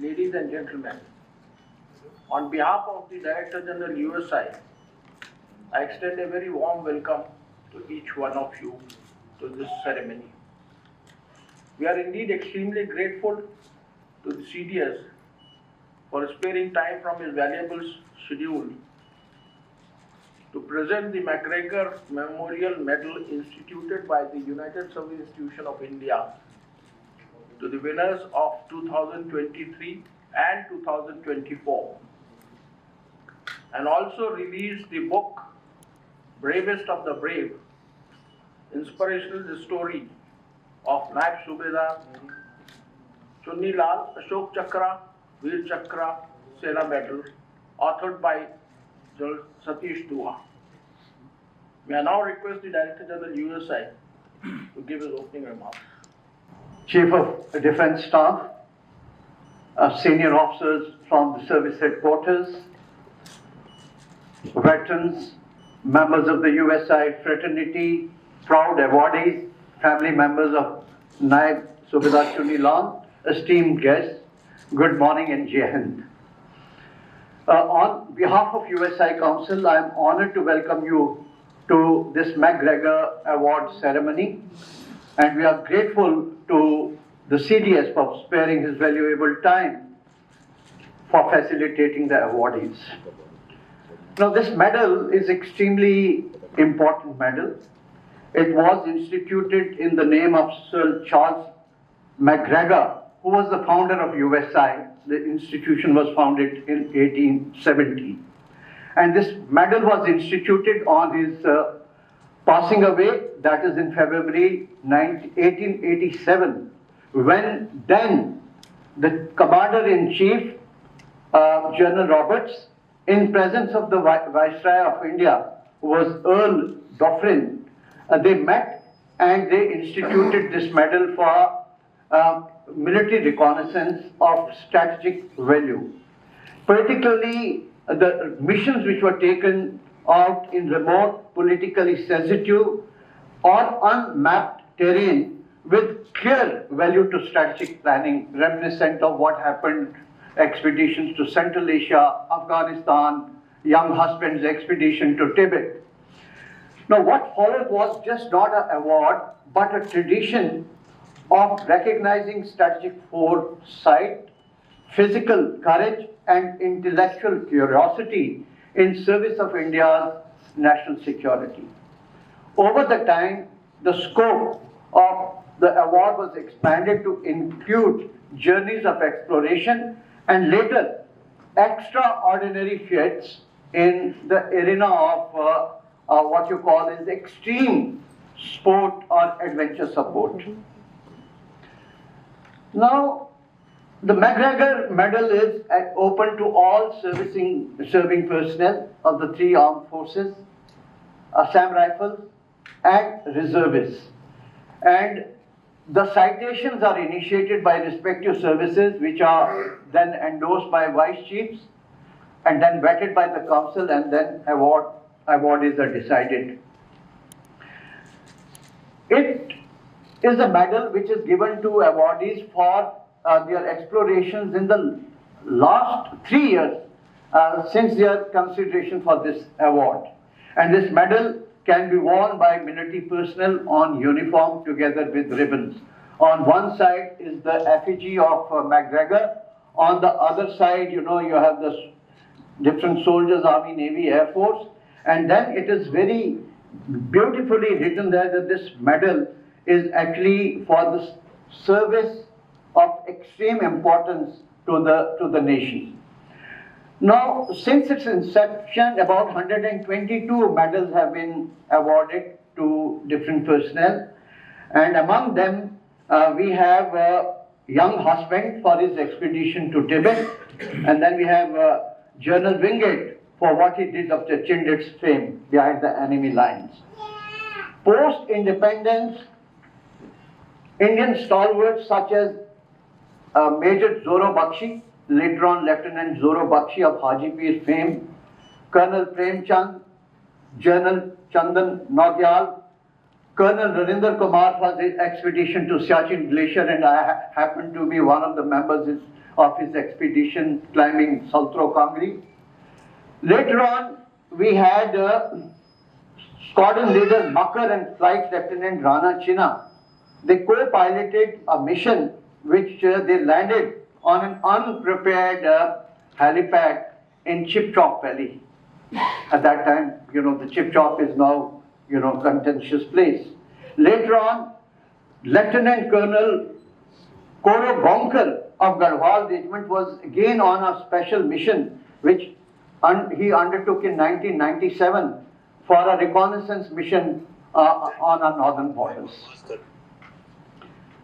ladies and gentlemen, on behalf of the Director General USI, I extend a very warm welcome to each one of you to this ceremony. We are indeed extremely grateful to the CDS for sparing time from his valuable schedule to present the MacGregor Memorial Medal instituted by the United Service Institution of India to the winners of 2023 and 2024, and also release the book Bravest of the Brave, inspirational story of Naib Subedar Chunni Lal Ashok Chakra, Veer Chakra, Sena Medal, authored by Satish Dua. May I now request the Director General USI to give his opening remarks. Chief of Defence Staff, senior officers from the service headquarters, veterans, members of the USI fraternity, proud awardees, family members of Naib Subedar Chunni Lal, esteemed guests, good morning and Jai Hind. On behalf of USI Council, I am honored to welcome you to this MacGregor Award ceremony, and we are grateful to the CDS for sparing his valuable time for facilitating the awardees. Now, this medal is extremely important medal. It was instituted in the name of Sir Charles McGregor, who was the founder of USI. The institution was founded in 1870. And this medal was instituted on his passing away, that is in February 1887, when then the Commander-in-Chief, General Roberts, in presence of the Viceroy of India, who was Earl Dauphin, they met and they instituted this medal for military reconnaissance of strategic value. Particularly the missions which were taken out in remote, politically sensitive or unmapped terrain with clear value to strategic planning, reminiscent of what happened expeditions to Central Asia, Afghanistan, Young Husband's expedition to Tibet. Now, what followed was just not an award, but a tradition of recognizing strategic foresight, physical courage, and intellectual curiosity in service of India's national security. Over the time, the scope of the award was expanded to include journeys of exploration and later extraordinary feats in the arena of what you call is extreme sport or adventure support. Now, the MacGregor Medal is open to all serving personnel of the three armed forces, Assam Rifles and reservists. And the citations are initiated by respective services, which are then endorsed by vice chiefs and then vetted by the council, and then awardees are decided. It is a medal which is given to awardees for their explorations in the last 3 years since their consideration for this award. And this medal can be worn by military personnel on uniform together with ribbons. On one side is the effigy of MacGregor. On the other side, you have the different soldiers, Army, Navy, Air Force. And then it is very beautifully written there that this medal is actually for the service of extreme importance to the nation. Now, since its inception, about 122 medals have been awarded to different personnel, and among them we have Young Husband for his expedition to Tibet, and then we have General Wingate for what he did after Chindit's fame behind the enemy lines. Post-independence, Indian stalwarts such as Major Zoro Bakshi, later on Lieutenant Zoro Bakshi of Hajipir fame, Colonel Prem Chand, General Chandan Naudyal, Colonel Narinder Kumar for his expedition to Siachen Glacier, and I happened to be one of the members of his expedition climbing Saltro Kangri. Later on, we had squadron leader Makar and Flight Lieutenant Rana China. They co-piloted a mission which they landed on an unprepared helipad in Chipchop Valley. At that time, the Chipchop is now, contentious place. Later on, Lieutenant Colonel Koro Bonkar of Garhwal Regiment was again on a special mission which he undertook in 1997 for a reconnaissance mission on our northern borders.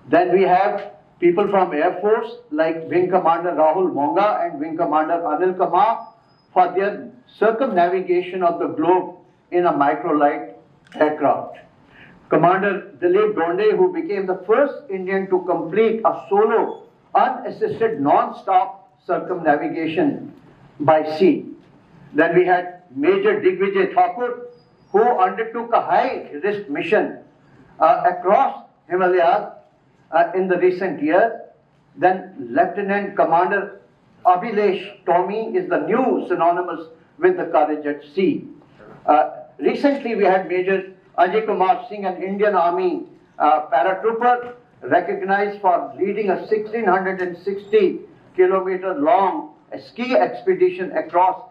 Then we have people from Air Force like Wing Commander Rahul Monga and Wing Commander Anil Kamar for their circumnavigation of the globe in a microlight aircraft. Commander Dilip Donde, who became the first Indian to complete a solo, unassisted, non-stop circumnavigation by sea. Then we had Major Digvijay Thakur, who undertook a high-risk mission across Himalayas in the recent years. Then Lieutenant Commander Abhilesh Tommy is the new synonymous with the courage at sea. Recently we had Major Ajay Kumar Singh, an Indian Army paratrooper, recognized for leading a 1660 kilometer long ski expedition across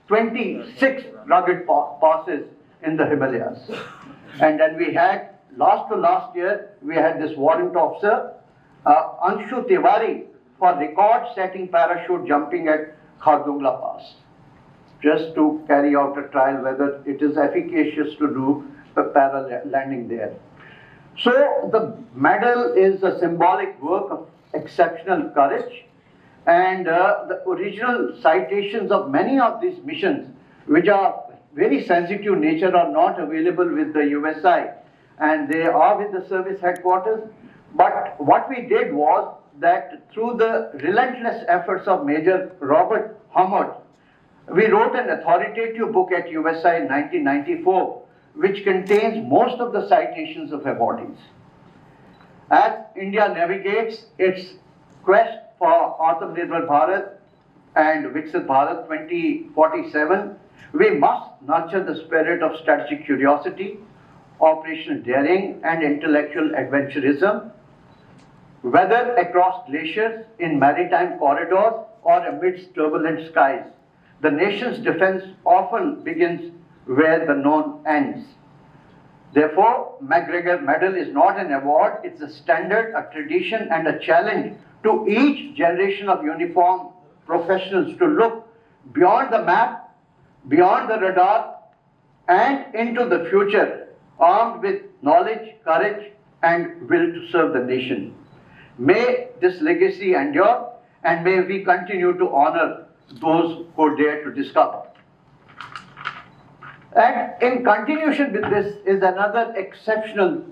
26 rugged passes in the Himalayas. And then we had, last year, we had this warrant officer, Anshu Tiwari, for record-setting parachute jumping at Khardungla Pass, just to carry out a trial whether it is efficacious to do the para-landing there. So the medal is a symbolic work of exceptional courage, and the original citations of many of these missions, which are very sensitive nature, are not available with the USI, and they are with the service headquarters. But what we did was that through the relentless efforts of Major Robert Hummert, we wrote an authoritative book at USI in 1994, which contains most of the citations of awardees. As India navigates its quest for Atmanirbhar Bharat and Viksit Bharat 2047, we must nurture the spirit of strategic curiosity, operational daring, and intellectual adventurism, whether across glaciers, in maritime corridors, or amidst turbulent skies. The nation's defense often begins where the known ends. Therefore, MacGregor Medal is not an award, it's a standard, a tradition, and a challenge to each generation of uniformed professionals to look beyond the map, beyond the radar, and into the future, armed with knowledge, courage, and will to serve the nation. May this legacy endure, and may we continue to honor those who dare to discover. And in continuation with this is another exceptional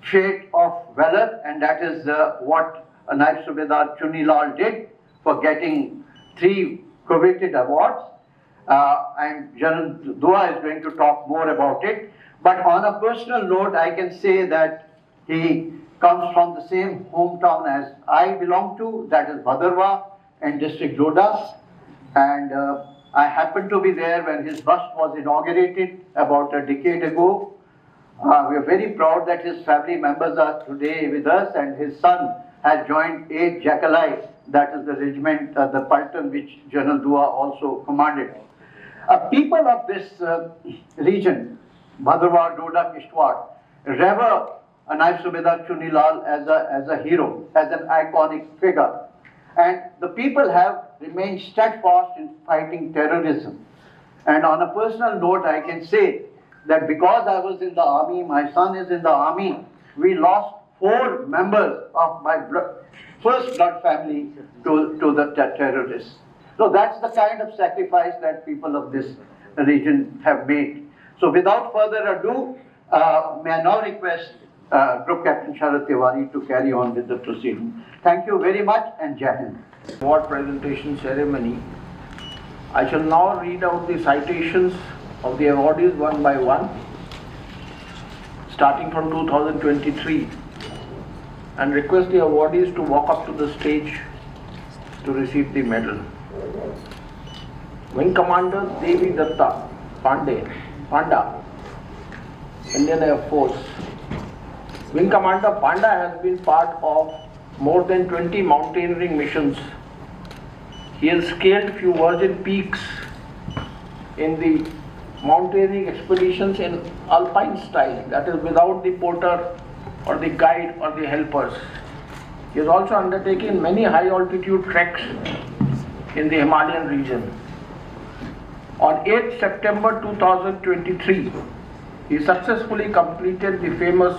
feat of valor, and that is what Naib Subedar Chunilal did for getting 3 coveted awards. And General Dua is going to talk more about it. But on a personal note, I can say that he comes from the same hometown as I belong to, that is Bhadarwa and District Lodha. And I happened to be there when his bust was inaugurated about a decade ago. We are very proud that his family members are today with us, and his son has joined 8 Jackalai, that is the regiment, the Paltan, which General Dua also commanded. People of this region, Bhadarwa, Doda, Kishtwar, revere Naib Subedar Chunilal as a hero, as an iconic figure. And the people have remained steadfast in fighting terrorism. And on a personal note, I can say that because I was in the army, my son is in the army, we lost 4 members of my first blood family to the terrorists. So that's the kind of sacrifice that people of this region have made. So without further ado, may I now request Group Captain Sharad Tiwari to carry on with the proceeding. Thank you very much, and Jai Hind. Award presentation ceremony. I shall now read out the citations of the awardees one by one, starting from 2023, and request the awardees to walk up to the stage to receive the medal. Wing Commander Devi Datta Panda, Indian Air Force. Wing Commander Panda has been part of more than 20 mountaineering missions. He has scaled few virgin peaks in the mountaineering expeditions in alpine style, that is without the porter or the guide or the helpers. He has also undertaken many high altitude treks in the Himalayan region. On 8th September 2023, he successfully completed the famous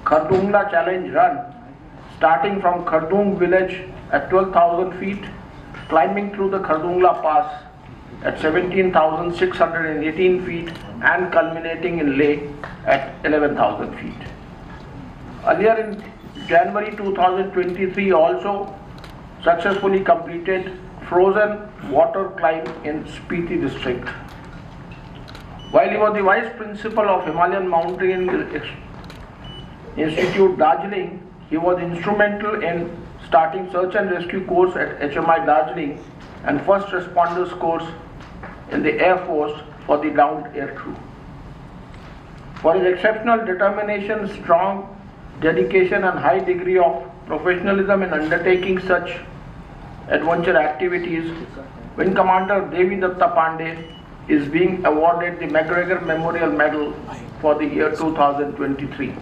Khardungla Challenge Run, starting from Khardung village at 12,000 feet, climbing through the Khardungla Pass at 17,618 feet and culminating in Leh at 11,000 feet. Earlier in January 2023 also successfully completed frozen water climb in Spiti district. While he was the Vice Principal of Himalayan Mountaineering Institute Darjeeling, he was instrumental in starting search and rescue course at HMI Darjeeling and first responders course in the Air Force for the downed air crew. For his exceptional determination, strong dedication and high degree of professionalism in undertaking such adventure activities, Wing Commander Devi Datta Pandey is being awarded the MacGregor Memorial Medal for the year 2023.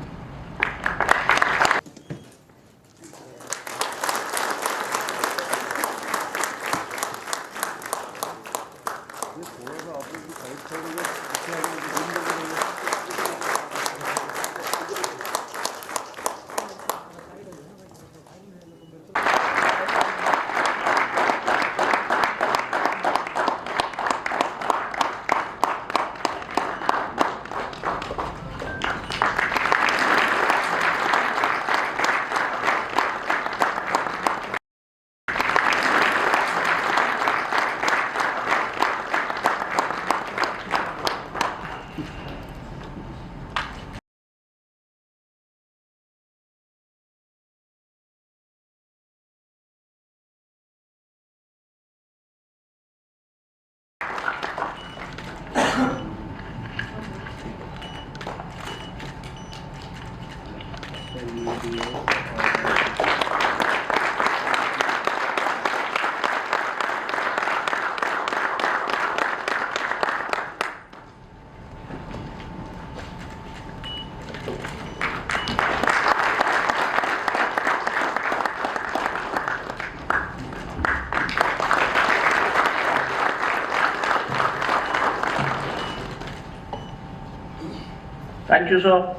Thank you, sir.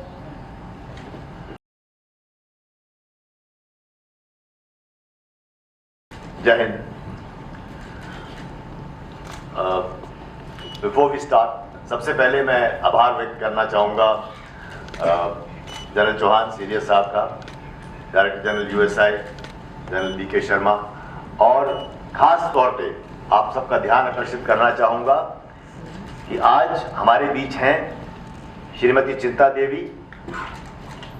Jai Hind. Before we start, सबसे पहले मैं आभार व्यक्त करना चाहूँगा general Chauhan serious साहब का, director general USI general DK Sharma, और खास तौर पे आप सबका ध्यान आकर्षित करना चाहूँगा कि आज हमारे बीच हैं श्रीमती चिंता देवी,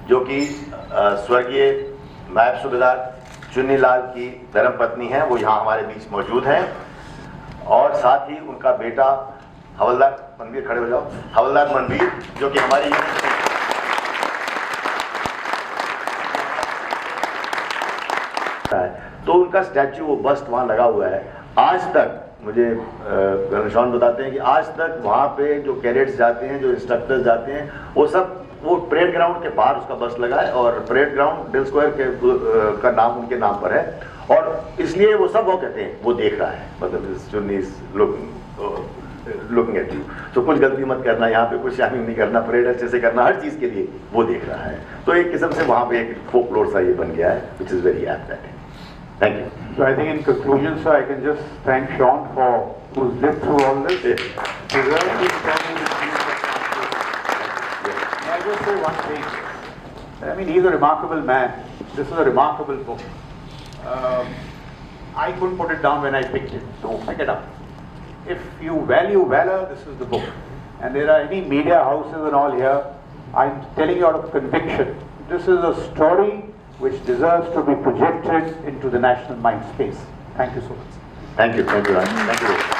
जो कि स्वर्गीय नायब सूबेदार चुन्नीलाल की धर्मपत्नी हैं, वो यहाँ हमारे बीच मौजूद हैं, और साथ ही उनका बेटा हवलदार मनवीर, खड़े हो जाओ, हवलदार मनवीर, जो कि हमारी तो उनका स्टैच्यू, वो बस्ट वहाँ लगा हुआ है। आज तक मुझे घनश्याम बताते हैं कि आज तक वहाँ पे जो कैडेट्स जाते हैं, जो इंस्ट्रक्टर्स जाते हैं, वो परेड ग्राउंड के बाहर उसका बस लगा है, और परेड ग्राउंड डिल स्क्वायर के का नाम उनके नाम पर है, और इसलिए वो सब वो कहते हैं वो देख रहा है, मतलब लुकिंग एट यू। तो कुछ गलती मत करना, यहाँ पे कुछ शामिल नहीं करना, परेड अच्छे से करना, हर चीज़ के लिए वो देख रहा है। तो एक किस्म से वहाँ पे एक फोकलोर सा ये बन गया है, which is very apt at it. Thank you. So I think in conclusion, sir, I can just thank Sean for who's lived through all this. Yes. He really is standing with me. May I just say one thing? I mean, he's a remarkable man. This is a remarkable book. I couldn't put it down when I picked it, so pick it up. If you value valor, this is the book. And there are any media houses and all here, I'm telling you out of conviction, this is a story which deserves to be projected into the national mind space. Thank you so much. Thank you, Raj. Thank you.